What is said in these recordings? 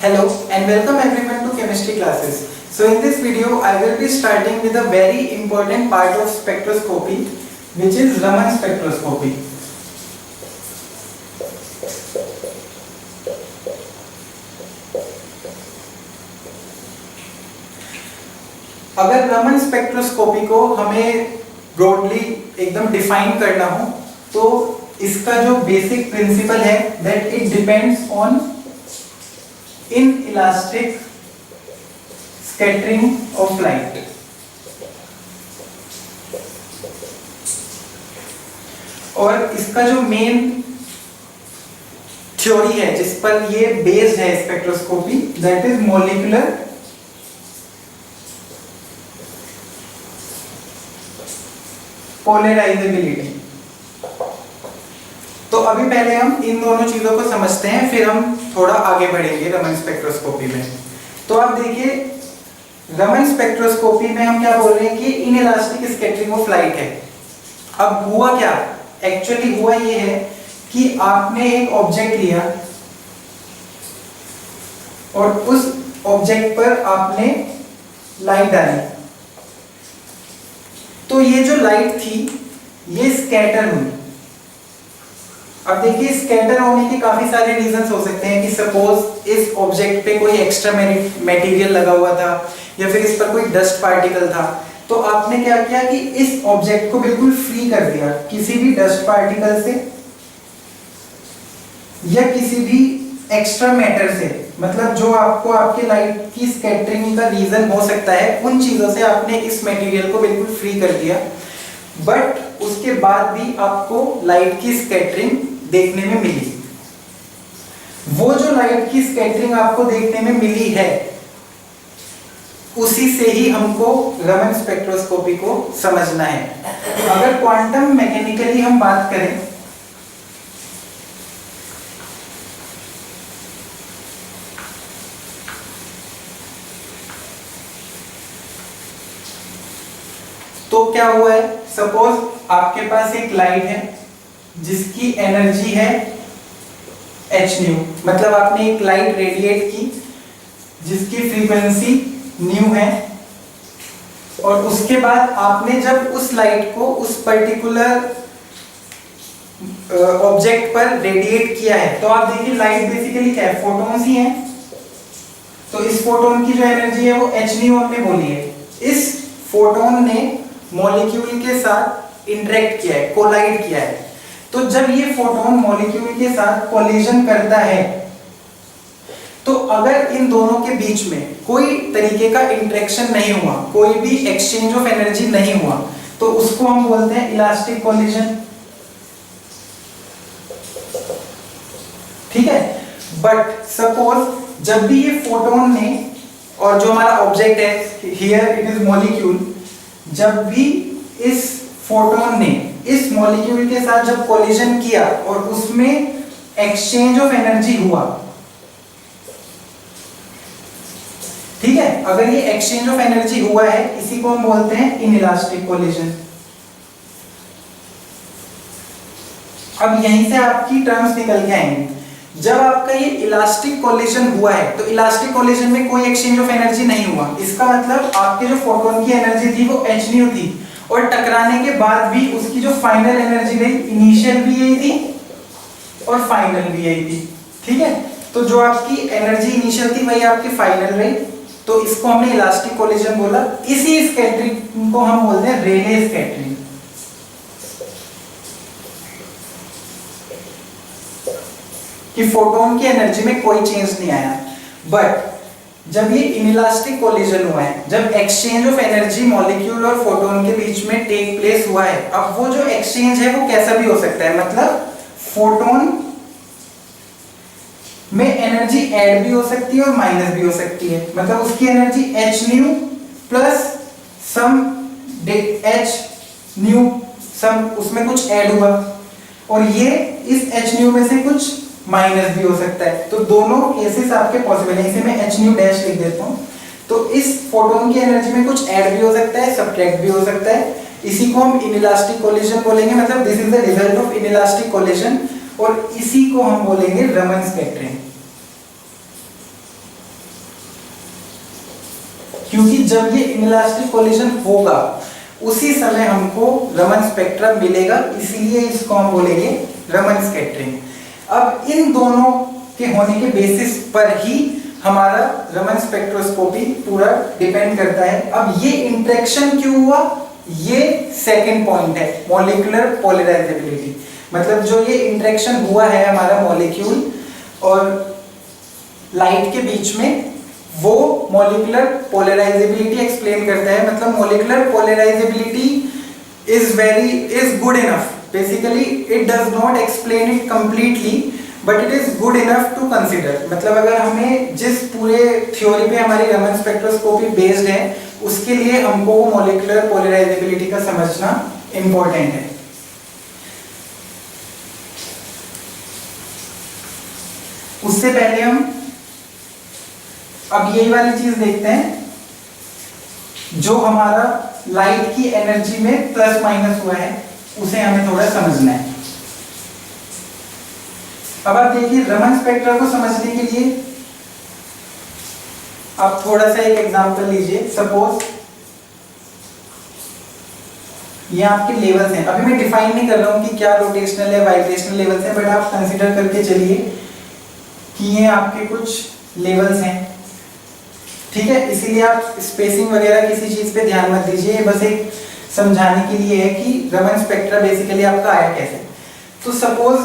Hello and welcome everyone to chemistry classes. So in this video I will be starting with a very important part of spectroscopy, which is Raman spectroscopy. अगर Raman spectroscopy को हमें broadly एकदम define करना हो तो इसका जो basic principle है that it depends on inelastic scattering of light. और इसका जो मेन थ्योरी है जिस पर ये बेस्ड है spectroscopy that is molecular polarisability. तो अभी पहले हम इन दोनों चीजों को समझते हैं, फिर हम थोड़ा आगे बढ़ेंगे रमन स्पेक्ट्रोस्कोपी में। तो आप देखिए रमन स्पेक्ट्रोस्कोपी में हम क्या बोल रहे हैं कि इनइलास्टिक स्कैटरिंग ऑफ लाइट है। अब हुआ क्या, एक्चुअली हुआ ये है कि आपने एक ऑब्जेक्ट लिया और उस ऑब्जेक्ट पर आपने लाइट डाली, तो ये जो लाइट थी ये स्कैटर हुई। अब देखिए स्कैटर होने के काफी सारे रीजंस हो सकते हैं कि सपोज इस ऑब्जेक्ट पे कोई एक्स्ट्रा मटेरियल लगा हुआ था या फिर इस पर कोई डस्ट पार्टिकल था, तो आपने क्या किया कि इस ऑब्जेक्ट को बिल्कुल फ्री कर दिया किसी भी डस्ट पार्टिकल से या किसी भी एक्स्ट्रा मैटर से। मतलब जो आपको आपके लाइट की स्कैटरिंग का रीजन हो सकता है उन चीजों से आपने इस मटेरियल को बिल्कुल फ्री कर दिया, बट उसके बाद भी आपको लाइट की स्कैटरिंग देखने में मिली। वो जो लाइट की स्कैटरिंग आपको देखने में मिली है उसी से ही हमको रमन स्पेक्ट्रोस्कोपी को समझना है। अगर क्वांटम मैकेनिकली हम बात करें तो क्या हुआ है, सपोज आपके पास एक लाइट है जिसकी एनर्जी है h न्यू, मतलब आपने एक लाइट रेडिएट की जिसकी फ्रीक्वेंसी न्यू है, और उसके बाद आपने जब उस लाइट को उस पर्टिकुलर ऑब्जेक्ट पर रेडिएट किया है, तो आप देखिए लाइट बेसिकली क्या है, फोटॉन्स ही हैं। तो इस फोटोन की जो एनर्जी है वो h न्यू हमने बोली है। इस फोटोन ने मॉलिक्यूल के साथ इंटरेक्ट किया है, कोलाइड किया है। तो जब ये फोटोन मॉलिक्यूल के साथ कोलिजन करता है तो अगर इन दोनों के बीच में कोई तरीके का इंटरेक्शन नहीं हुआ, कोई भी एक्सचेंज ऑफ एनर्जी नहीं हुआ, तो उसको हम बोलते हैं इलास्टिक कोलिजन। ठीक है, बट सपोज जब भी ये फोटोन ने और जो हमारा ऑब्जेक्ट है हियर इट इज मॉलिक्यूल, जब भी इस फोटोन ने इस मॉलिक्यूल के साथ जब कोलिजन किया और उसमें एक्सचेंज ऑफ एनर्जी हुआ, ठीक है, अगर ये एक्सचेंज ऑफ एनर्जी हुआ है इसी को हम बोलते हैं इनइलास्टिक कोलिजन। अब यहीं से आपकी टर्म्स निकल के आएंगे। जब आपका ये इलास्टिक कोलिजन हुआ है तो इलास्टिक कोलिजन में कोई एक्सचेंज ऑफ एनर्जी नहीं हुआ, इसका मतलब आपके जो फोटोन की एनर्जी थी वो h न्यू थी, और टकराने के बाद भी उसकी जो फाइनल एनर्जी रही इनिशियल भी यही थी और फाइनल भी यही थी। ठीक है, तो जो आपकी एनर्जी इनिशियल थी वही आपकी फाइनल रही, तो इसको हमने इलास्टिक कोलिजन बोला। इसी स्कैटरिंग को हम बोलते हैं रेले स्कैटरिंग। कि फोटोन की एनर्जी में कोई चेंज नहीं आया, बट जब ये इनइलास्टिक कोलिजन हुआ है, जब एक्सचेंज ऑफ एनर्जी मॉलिक्यूल और फोटोन के बीच में टेक प्लेस हुआ है, अब वो जो एक्सचेंज है वो कैसा भी हो सकता है, मतलब फोटोन में एनर्जी ऐड भी हो सकती है और माइनस भी हो सकती है। मतलब उसकी एनर्जी h न्यू प्लस सम h न्यू, सम उसमें कुछ ऐड हुआ, और ये इस h न्यू में से कुछ माइनस भी हो सकता है। तो दोनों केसेस आपके पॉसिबल है। इसे मैं h न्यू डैश लिख देता हूँ। तो इस फोटोन की एनर्जी में कुछ ऐड भी हो सकता है, सब्ट्रैक्ट भी हो सकता है। इसी को हम इनइलास्टिक कोलिजन बोलेंगे, मतलब this is the result of inelastic collision, और इसी को हम बोलेंगे रमन स्पेक्ट्रिंग। क्योंकि जब ये इनइलास्टिक कोलिजन होगा उसी समय हमको रमन स्पेक्ट्रम मिलेगा, इसीलिए इसको हम बोलेंगे रमन स्कैटरिंग। अब इन दोनों के होने के बेसिस पर ही हमारा रमन स्पेक्ट्रोस्कोपी पूरा डिपेंड करता है। अब ये इंटरेक्शन क्यों हुआ, ये सेकंड पॉइंट है, मॉलिक्यूलर पोलराइजेबिलिटी। मतलब जो ये इंटरेक्शन हुआ है हमारा मॉलिक्यूल और लाइट के बीच में, वो मॉलिक्यूलर पोलराइजेबिलिटी एक्सप्लेन करता है। मतलब molecular polarisability is good enough, basically it does not explain it completely but it is good enough to consider. मतलब अगर हमें जिस पूरे थ्योरी पे हमारी रमन स्पेक्ट्रोस्कोपी बेस्ड है उसके लिए हमको वो मॉलिक्यूलर पोलराइजेबिलिटी का समझना इंपॉर्टेंट है। उससे पहले हम अब यही वाली चीज देखते हैं, जो हमारा लाइट की एनर्जी में प्लस माइनस हुआ है उसे हमें थोड़ा समझना है। अब आप देखिए रमन स्पेक्ट्रा को समझने के लिए आप थोड़ा सा एक एग्जांपल लीजिए। सपोज ये आपके लेवल्स हैं, अभी मैं डिफाइन नहीं कर रहा हूं कि क्या रोटेशनल है वाइब्रेशनल लेवल्स हैं, बट आप कंसीडर करके चलिए कि ये आपके कुछ लेवल्स हैं, ठीक है। इसीलिए आप स्पेसिंग वगैरह किसी चीज पे ध्यान मत दीजिए, बस एक समझाने के लिए है कि रमन स्पेक्ट्रा बेसिकली आपका आया कैसे। तो सपोज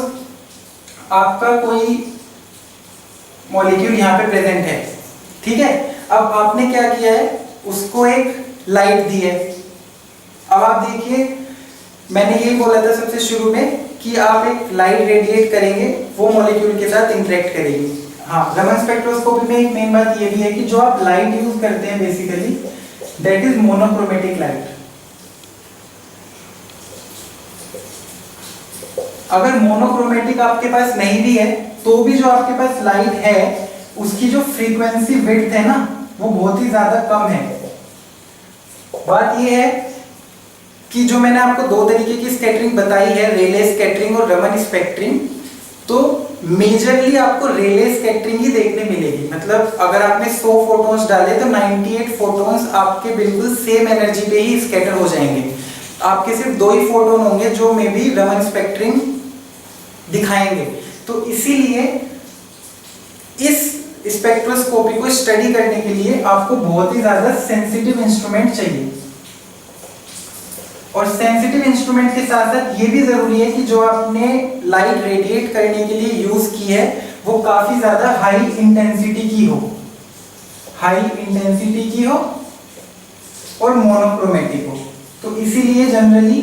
आपका कोई मॉलिक्यूल यहाँ पे प्रेजेंट है, ठीक है। अब आपने क्या किया है, उसको एक लाइट दी है। अब आप देखिए मैंने यही बोला था सबसे शुरू में कि आप एक लाइट रेडिएट करेंगे, वो मॉलिक्यूल के साथ इंटरेक्ट करेगी। हाँ, रमन स्पेक्ट्रोस्कोपी में एक मेन बात ये भी है कि जो आप लाइट यूज करते हैं basically that is monochromatic light. अगर मोनोक्रोमेटिक आपके पास नहीं भी है तो भी जो आपके पास लाइट है उसकी जो फ्रीक्वेंसी विड्थ है ना वो बहुत ही ज्यादा कम है। बात ये है कि जो मैंने आपको दो तरीके की स्कैटरिंग बताई है, रेले स्कैटरिंग और रमन स्पेक्टरिंग, तो मेजरली आपको रेले स्कैटरिंग ही देखने मिलेगी। मतलब अगर आपने 100 फोटोन्स डाले तो 98 फोटोन्स आपके बिल्कुल सेम एनर्जी पे ही स्कैटर हो जाएंगे। आपके सिर्फ 2 ही फोटोन होंगे जो मे बी रमन स्पेक्टरिंग दिखाएंगे। तो इसीलिए इस स्पेक्ट्रोस्कोपी को स्टडी करने के लिए आपको बहुत ही ज्यादा सेंसिटिव इंस्ट्रूमेंट चाहिए, और सेंसिटिव इंस्ट्रूमेंट के साथ साथ ये भी जरूरी है कि जो आपने लाइट रेडिएट करने के लिए यूज की है वो काफी ज्यादा हाई इंटेंसिटी की हो, और मोनोक्रोमेटिक हो। तो इसीलिए जनरली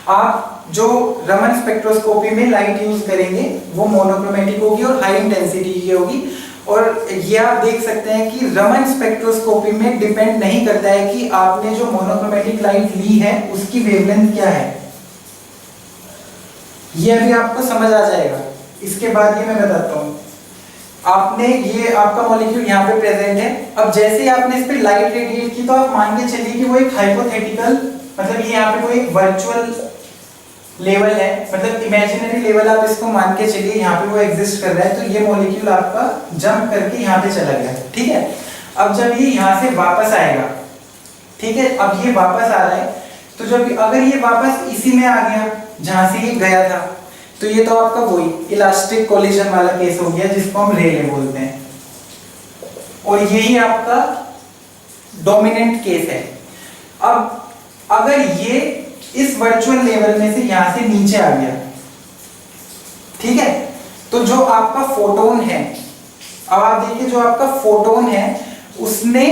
आप जो रमन स्पेक्ट्रोस्कोपी में लाइट यूज करेंगे वो मोनोक्रोमेटिक होगी और हाई इंटेंसिटी की होगी। और ये आप देख सकते हैं कि रमन स्पेक्ट्रोस्कोपी में डिपेंड नहीं करता है कि आपने जो मोनोक्रोमेटिक लाइट ली है उसकी वेवलेंथ क्या है, ये अभी आपको समझ आ जाएगा। इसके बाद ये मैं बताता हूँ। आपने ये आपका मॉलिक्यूल यहाँ पे प्रेजेंट है, अब जैसे ही आपने इस पे लाइट रेडिएट की तो आप मान के चलिए कि वो एक हाइपोथेटिकल, मतलब ये यहाँ पे कोई एक वर्चुअल लेवल है, मतलब इमेजिनरी लेवल आप इसको मान के चलिए यहाँ पे वो एग्जिस्ट कर रहा है। तो ये मॉलिक्यूल आपका जंप करके यहाँ पे चला गया, ठीक है। अब जब ये यहाँ से वापस आएगा, ठीक है, अब ये वापस आ रहा है, तो जब अगर ये वापस इसी में आ गया जहां से ये गया था, तो ये तो आपका वही इलास्टिक कोलिजन वाला केस हो गया जिसको हम रेले बोलते हैं, और यही आपका डोमिनेंट केस है। अब अगर ये इस वर्चुअल लेवल में से यहां से नीचे आ गया, ठीक है, तो जो आपका फोटोन है, अब आप देखिए जो आपका फोटोन है उसने,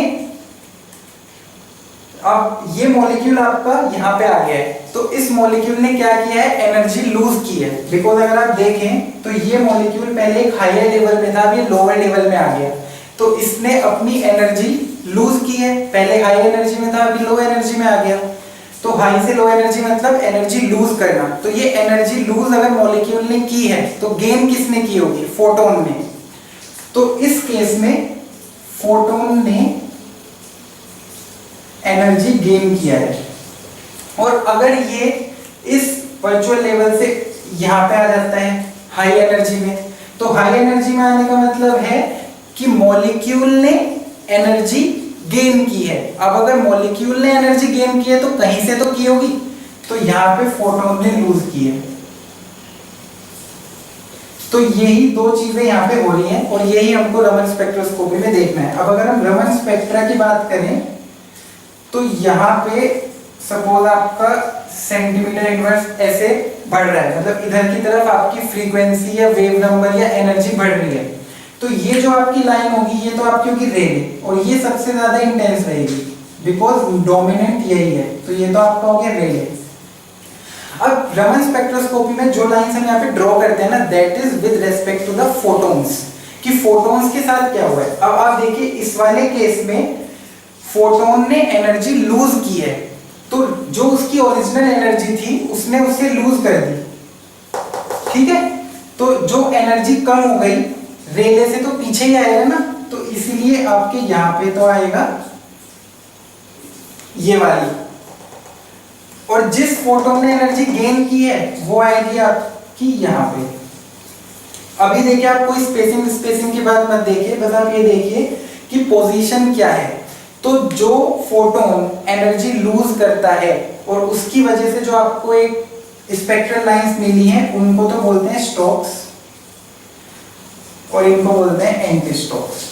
अब ये मॉलिक्यूल आपका यहां पे आ गया है, तो इस मॉलिक्यूल ने क्या किया है, एनर्जी लूज की है। बिकॉज अगर आप देखें तो ये मॉलिक्यूल पहले एक हायर लेवल में था, अब ये लोअर लेवल में आ गया, तो इसने अपनी एनर्जी लूज की है। पहले हाई एनर्जी में था, अभी लो एनर्जी में आ गया। तो हाई से लो एनर्जी मतलब एनर्जी लूज करना, तो ये एनर्जी लूज अगर मॉलिक्यूल ने की है तो गेन किसने की होगी, फोटोन ने। तो इस केस में फोटोन ने एनर्जी गेन किया है, और अगर ये इस वर्चुअल लेवल से यहां पे आ जाता है हाई एनर्जी में, तो हाई एनर्जी में आने का मतलब है कि मॉलिक्यूल ने एनर्जी गेन की है। अब अगर मॉलिक्यूल ने एनर्जी गेन की है तो कहीं से तो की होगी, तो यहाँ पे फोटोन ने लूज की है। तो यही दो चीजें यहाँ पे हो रही हैं और यही हमको रमन स्पेक्ट्रोस्कोपी में देखना है। अब अगर हम रमन स्पेक्ट्रा की बात करें तो यहाँ पे सपोज आपका सेंटीमीटर इनवर्स ऐसे बढ़ रहा है, मतलब इधर की तरफ आपकी फ्रीक्वेंसी या वेव नंबर या एनर्जी बढ़ रही है। तो ये जो आपकी लाइन होगी ये तो आपकी होगी रेड और ये सबसे ज्यादा इंटेंस रहेगी बिकॉज डोमिनेंट यही है, तो ये तो आपका हो गया रेड। अब रमन स्पेक्ट्रोस्कोपी में जो लाइंस हम यहाँ पे ड्रॉ करते हैं ना, that is with respect to the photons, कि फोटॉन्स के साथ क्या हुआ है। अब आप देखिए इस वाले केस में फोटोन ने एनर्जी लूज की है, तो जो उसकी ओरिजिनल एनर्जी थी उसने उसे लूज कर दी, ठीक है। तो जो एनर्जी कम हो गई रेले से तो पीछे ही आएगा ना, तो इसीलिए आपके यहां पे तो आएगा ये वाली, और जिस फोटोन ने एनर्जी गेन की है वो आएगी आपकी यहां पे। अभी देखिए आप कोई स्पेसिंग की बात मत देखिए, बस आप ये देखिए कि पोजीशन क्या है। तो जो फोटोन एनर्जी लूज करता है और उसकी वजह से जो आपको एक स्पेक्ट्रल लाइंस मिली हैं उनको तो बोलते हैं स्टोक्स और इनको बोलते हैं एंटी स्टोक्स।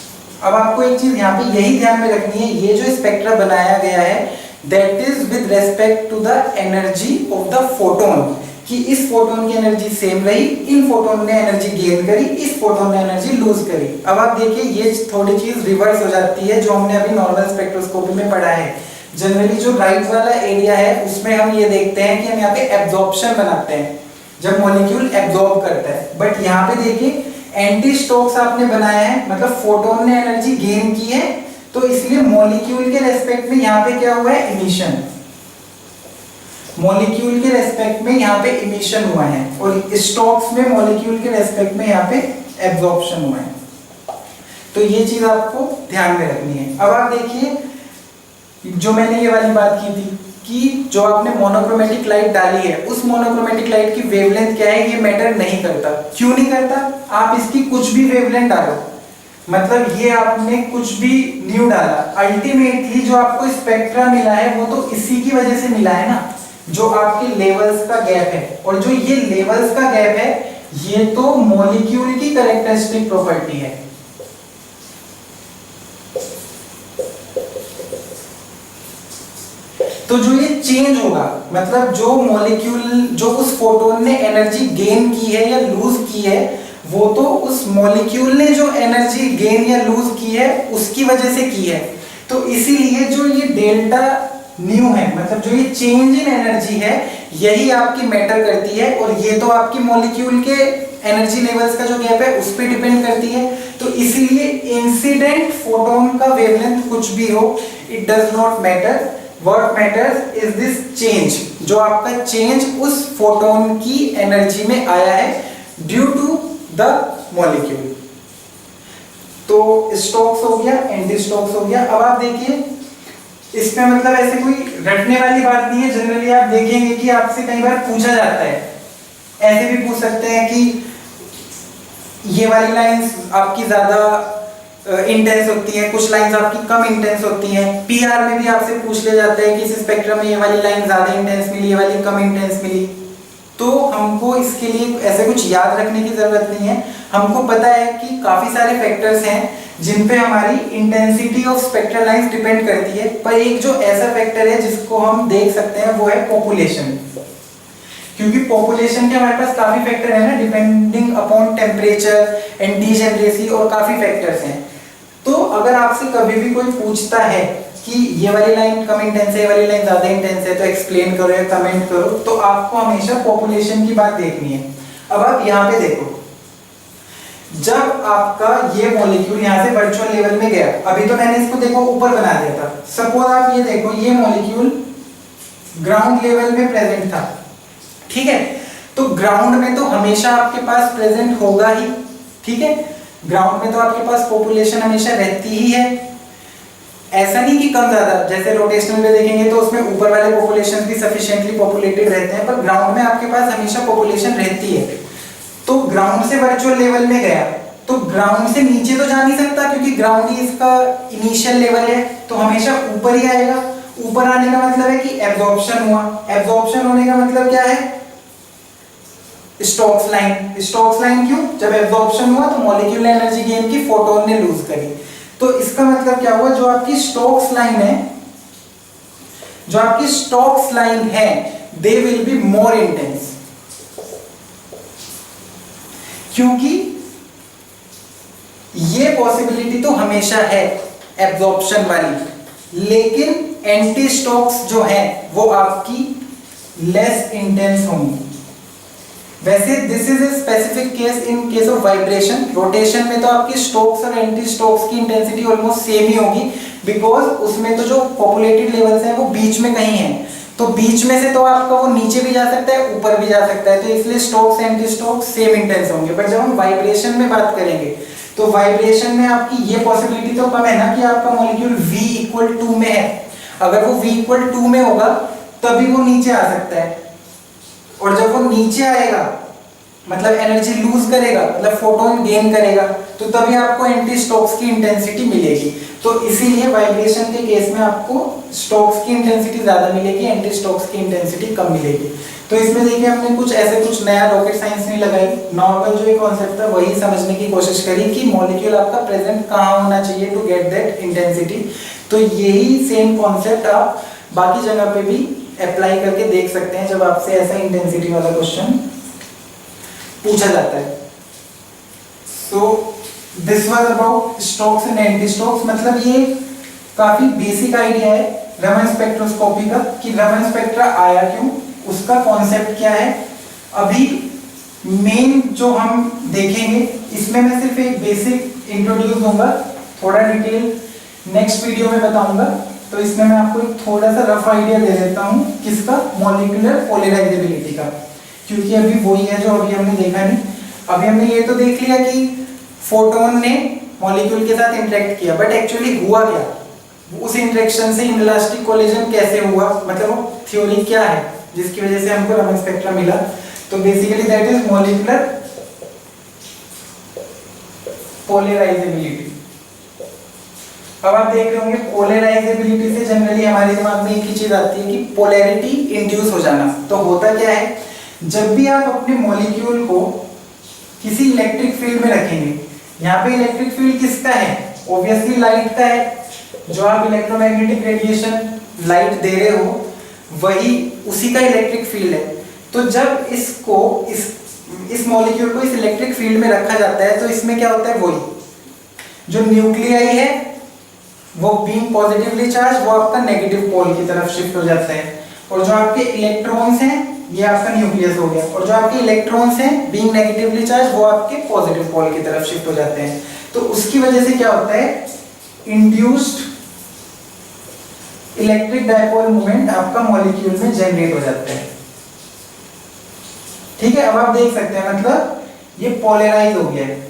अब आपको एक चीज यहाँ पे यही ध्यान में रखनी है, ये जो स्पेक्ट्रा बनाया गया है that is with respect to the energy of the photon, कि इस फोटोन की एनर्जी सेम रही, इन फोटोन ने एनर्जी गेन करी, इस फोटोन ने एनर्जी लूज करी। अब आप देखिए ये थोड़ी चीज रिवर्स हो जाती है जो हमने अभी नॉर्मल स्पेक्ट्रोस्कोपी में पढ़ा है। जनरली जो राइट वाला एरिया है उसमें हम ये देखते हैं कि हम यहाँ पे एब्जॉर्प्शन बनाते हैं जब मॉलिक्यूल एब्जॉर्ब करता है, बट यहाँ पे देखिए एंटी स्टोक्स आपने बनाया है, मतलब फोटोन ने एनर्जी गेन की है, तो इसलिए मॉलिक्यूल के रेस्पेक्ट में यहाँ पे क्या हुआ है, इमिशन। मॉलिक्यूल के रेस्पेक्ट में यहाँ पे इमिशन हुआ है और स्टोक्स में मॉलिक्यूल के रेस्पेक्ट में यहाँ पे एब्जॉर्प्शन हुआ है। तो ये चीज आपको ध्यान में रखनी है। अब आप देखिए जो मैंने ये वाली बात की थी कि जो आपने मोनोक्रोमेटिक लाइट डाली है उस मोनोक्रोमेटिक लाइट की वेवलेंथ क्या है, ये मैटर नहीं करता। क्यों नहीं करता? आप इसकी कुछ भी वेवलेंथ डालो, मतलब ये आपने कुछ भी न्यू डाला, अल्टीमेटली जो आपको स्पेक्ट्रा मिला है वो तो इसी की वजह से मिला है ना, जो आपके लेवल्स का गैप है। और जो ये लेवल्स का गैप है ये तो मॉलिक्यूल की कैरेक्टरिस्टिक प्रॉपर्टी है। तो जो ये चेंज होगा, मतलब जो मॉलिक्यूल, जो उस फोटोन ने एनर्जी गेन की है या लूज की है, वो तो उस मॉलिक्यूल ने जो एनर्जी गेन या लूज की है उसकी वजह से की है। तो इसीलिए जो ये डेल्टा न्यू है, मतलब जो ये चेंज इन एनर्जी है, यही आपकी मैटर करती है। और ये तो आपकी मॉलिक्यूल के एनर्जी लेवल्स का जो गैप है उस पर डिपेंड करती है। तो इसीलिए इंसिडेंट फोटोन का वेवलेंथ कुछ भी हो, it does not matter. What matters is this change, जो आपका चेंज उस फोटोन की एनर्जी में आया है ड्यू टू द मॉलिक्यूल। तो स्टोक्स हो गया, एंटी स्टोक्स हो गया। अब आप देखिए इसमें मतलब ऐसे कोई रटने वाली बात नहीं है। जनरली आप देखेंगे कि आपसे कई बार पूछा जाता है, ऐसे भी पूछ सकते हैं कि ये वाली लाइंस आपकी ज्यादा इंटेंस होती है, कुछ लाइंस आपकी कम इंटेंस होती हैं। पीआर में भी आपसे पूछ लिया जाता है कि इस स्पेक्ट्रम में ये वाली लाइन ज्यादा इंटेंस मिली, ये वाली कम इंटेंस मिली। तो हमको इसके लिए ऐसे कुछ याद रखने की जरूरत नहीं है। हमको पता है कि काफी सारे फैक्टर्स हैं जिन पे हमारी intensity of spectral lines depend करती है, पर एक जो ऐसा फैक्टर है जिसको हम देख सकते हैं वो है पॉपुलेशन। क्योंकि पॉपुलेशन के हमारे पास काफी फैक्टर है ना, depending upon temperature and degeneracy, और काफी फैक्टर्स हैं। तो अगर आपसे कभी भी कोई पूछता है कि ये वाली लाइन कम इंटेंस है, ये वाली लाइन ज्यादा इंटेंस है, तो एक्सप्लेन करो या कमेंट करो, तो आपको हमेशा पॉपुलेशन की बात देखनी है। अब आप यहाँ पे देखो, जब आपका ये मॉलिक्यूल यहाँ से वर्चुअल लेवल में गया, अभी तो मैंने इसको देखो ऊपर बना दिया था, सपोज आप ये देखो ये मॉलिक्यूल ग्राउंड लेवल में प्रेजेंट था, ठीक है। तो ग्राउंड में तो हमेशा आपके पास प्रेजेंट होगा ही, ठीक है। ग्राउंड में तो आपके पास पॉपुलेशन हमेशा रहती ही है, ऐसा नहीं कि कम ज्यादा। जैसे रोटेशनल में देखेंगे तो उसमें ऊपर वाले पॉपुलेशन भी सफिशिएंटली पॉपुलेटेड रहते हैं, पर ग्राउंड में आपके पास हमेशा पॉपुलेशन रहती है। तो ग्राउंड से वर्चुअल लेवल में गया तो ग्राउंड से नीचे तो जा नहीं सकता क्योंकि ग्राउंड ही इसका इनिशियल लेवल है, तो हमेशा ऊपर ही आएगा। ऊपर आने का मतलब है कि एब्जॉर्प्शन हुआ। एब्जॉर्प्शन होने का मतलब क्या है? Stokes line. स्टोक्स लाइन क्यों? जब एब्जॉर्प्शन हुआ तो मॉलिक्यूलर एनर्जी गेन की फोटोन ने लूज करी। तो इसका मतलब क्या हुआ? जो आपकी स्टोक्स लाइन है they will be more intense, क्योंकि ये पॉसिबिलिटी तो हमेशा है एब्जॉर्प्शन वाली, लेकिन एंटी स्टोक्स जो है वो आपकी लेस इंटेंस होंगी। वैसे this is a specific case in case of vibration. Rotation में तो आपकी स्टोक्स और एंटी स्टोक्स की इंटेंसिटी ऑलमोस्ट सेम ही होगी, बिकॉज उसमें तो जो पॉपुलेटेड लेवल्स हैं वो बीच में कहीं है, तो बीच में से तो आपका वो नीचे भी जा सकता है ऊपर भी जा सकता है, तो इसलिए Stokes anti Stokes same intense होंगे। बट जब हम वाइब्रेशन में बात करेंगे तो वाइब्रेशन में आपकी ये पॉसिबिलिटी तो कम है ना कि आपका मॉलिक्यूल V इक्वल 2 में है। अगर वो V इक्वल 2 में होगा तभी वो नीचे आ सकता है, और जब वो नीचे आएगा मतलब एनर्जी लूज करेगा, मतलब फोटोन गेन करेगा, तो तभी आपको एंटी स्टोक्स की इंटेंसिटी मिलेगी। तो इसीलिए वाइब्रेशन के केस में आपको स्टोक्स की इंटेंसिटी ज्यादा मिलेगी, एंटी स्टोक्स की इंटेंसिटी कम मिलेगी। तो इसमें देखिए हमने कुछ नया रॉकेट साइंस नहीं लगाई, नॉर्मल जो एक कॉन्सेप्ट है वही समझने की कोशिश करी कि मॉलिक्यूल आपका प्रेजेंट कहाँ होना चाहिए टू गेट दैट इंटेंसिटी। तो यही सेम कॉन्सेप्ट आप बाकी जगह पे भी अप्लाई करके देख सकते हैं जब आपसे ऐसा इंटेंसिटी वाला क्वेश्चन पूछा जाता है। So this was about Stokes and anti Stokes. मतलब ये काफी बेसिक आइडिया है रमन स्पेक्ट्रोस्कोपी का कि रमन स्पेक्ट्रा आया क्यों, उसका कॉन्सेप्ट क्या है। अभी मेन जो हम देखेंगे इसमें मैं सिर्फ एक बेसिक इंट्रोड्यूस दूंगा, थोड़ा डिटेल नेक्स्ट वीडियो में बताऊंगा। तो इसमें मैं आपको एक थोड़ा सा रफ आइडिया दे देता हूँ किसका, मॉलिक्यूलर पोलराइजेबिलिटी का, क्योंकि अभी वही है जो अभी हमने देखा नहीं। अभी हमने ये तो देख लिया कि फोटोन ने मॉलिक्यूल के साथ इंटरेक्ट किया, बट एक्चुअली हुआ क्या, उस इंटरेक्शन से इनइलास्टिक कोलिजन कैसे हुआ, मतलब वो थ्योरी क्या है जिसकी वजह से हमको रमन स्पेक्ट्रा मिला। तो basically that is molecular polarisability. अब आप देख रहे होंगे पोलराइजेबिलिटी से जनरली हमारे दिमाग में एक ही चीज आती है कि पोलैरिटी इंड्यूस हो जाना। तो होता क्या है, जब भी आप अपने मॉलिक्यूल को किसी इलेक्ट्रिक फील्ड में रखेंगे, यहाँ पे इलेक्ट्रिक फील्ड किसका है, ऑब्वियसली लाइट का है। जो आप इलेक्ट्रोमैग्नेटिक रेडिएशन लाइट दे रहे हो वही उसी का इलेक्ट्रिक फील्ड है। तो जब इसको इस मॉलिक्यूल को इस इलेक्ट्रिक फील्ड में रखा जाता है तो इसमें क्या होता है, वही जो न्यूक्लियाई है वो बीइंग पॉजिटिवली चार्ज वो आपका नेगेटिव पोल की तरफ शिफ्ट हो जाता है, और जो आपके इलेक्ट्रॉन्स हैं ये आपका न्यूक्लियस हो गया, और जो आपके इलेक्ट्रॉन्स हैं बीइंग नेगेटिवली चार्ज वो आपके पॉजिटिव पोल की तरफ शिफ्ट हो जाते हैं। तो उसकी वजह से क्या होता है, इंड्यूस्ड इलेक्ट्रिक डायपोल मोमेंट आपका मॉलिक्यूल में जनरेट हो जाता है। ठीक है, अब आप देख सकते हैं मतलब ये पोलराइज हो गया है,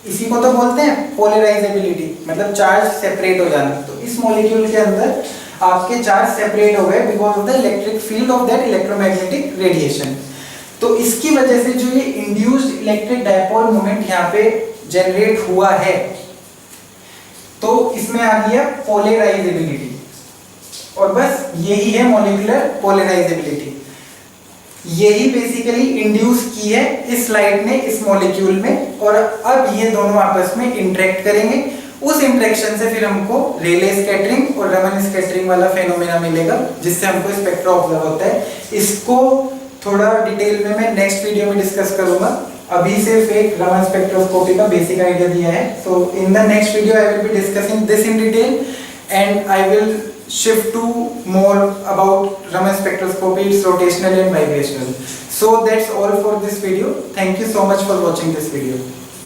इसी को तो बोलते हैं पोलराइजेबिलिटी, मतलब चार्ज सेपरेट हो जाना। तो इस मॉलिक्यूल के अंदर आपके चार्ज सेपरेट हो गए because of the electric field of that electromagnetic radiation. तो इसकी वजह से जो ये इंड्यूस्ड इलेक्ट्रिक डायपोल मोमेंट यहाँ पे जनरेट हुआ है, तो इसमें आ गया पोलराइजेबिलिटी, और बस यही है मॉलिक्यूलर पोलराइजेबिलिटी। यही बेसिकली इंड्यूस की है इस लाइट ने इस मॉलिक्यूल में, और अब ये दोनों आपस में इंटरेक्ट करेंगे। उस इंटरेक्शन से फिर हमको रेले स्कैटरिंग और रमन स्कैटरिंग वाला फेनोमेना मिलेगा जिससे हमको स्पेक्ट्रा ऑब्जर्व होता है। इसको थोड़ा डिटेल में मैं नेक्स्ट वीडियो में डिस्कस करूंगा, अभी सिर्फ एक रमन स्पेक्ट्रोस्कोपी का बेसिक आइडिया दिया है। So in the next video I will be discussing this in detail and I will shift to more about Raman spectroscopy, its rotational and vibrational. So that's all for this video. Thank you so much for watching this video.